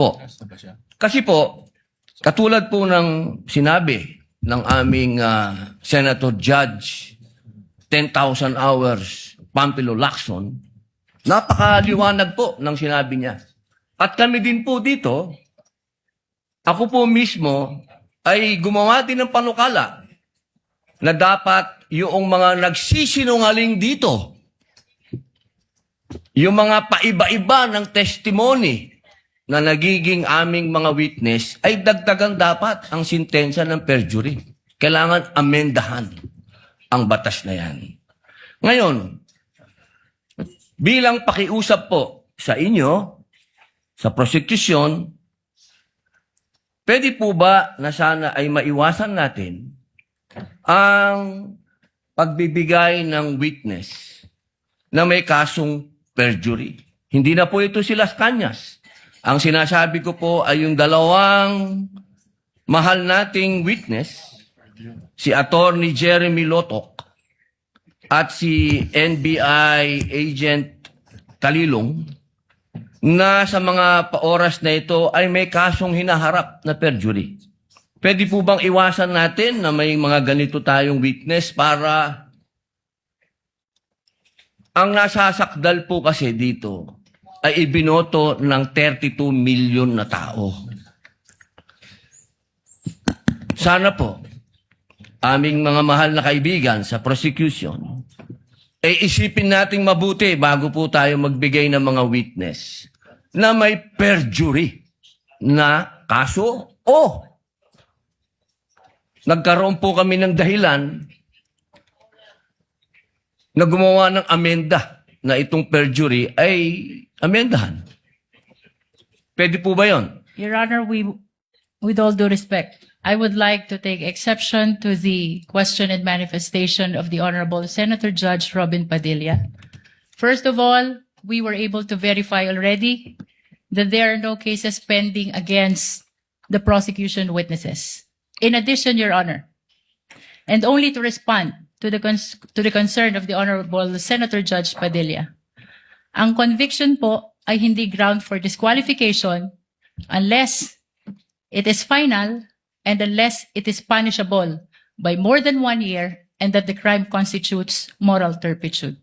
po. Kasi po, katulad po ng sinabi ng aming Senator Judge, 10,000 hours, Pampilo Lacson, napakaliwanag po ng sinabi niya. At kami din po dito, ako po mismo ay gumawa din ng panukala na dapat yung mga nagsisinungaling dito, yung mga paiba-iba ng testimony na nagiging aming mga witness, ay dagdagan dapat ang sintensya ng perjury. Kailangan amendahan ang batas na yan. Ngayon, bilang pakiusap po sa inyo, sa prosecution, pwede po ba na sana ay maiwasan natin ang pagbibigay ng witness na may kasong perjury? Hindi na po ito si Las Cañas. Ang sinasabi ko po ay yung dalawang mahal nating witness, si Attorney Jeremy Lotok at si NBI Agent Talilong, na sa mga oras na ito ay may kasong hinaharap na perjury. Pwede po bang iwasan natin na may mga ganito tayong witness para ang nasasakdal po kasi dito ay ibinoto ng 32 million na tao. Sana po, aming mga mahal na kaibigan sa prosecution, ay isipin nating mabuti bago po tayo magbigay ng mga witness na may perjury na kaso o nagkaroon po kami ng dahilan na gumawa ng amenda na itong perjury ay amendahan. Pwede po ba yun? Your Honor, with all due respect, I would like to take exception to the question and manifestation of the Honorable Senator Judge Robin Padilla. First of all, we were able to verify already that there are no cases pending against the prosecution witnesses. In addition, Your Honor, and only to respond to the concern of the Honorable Senator Judge Padilla, ang conviction po ay hindi ground for disqualification unless it is final and unless it is punishable by more than 1 year and that the crime constitutes moral turpitude.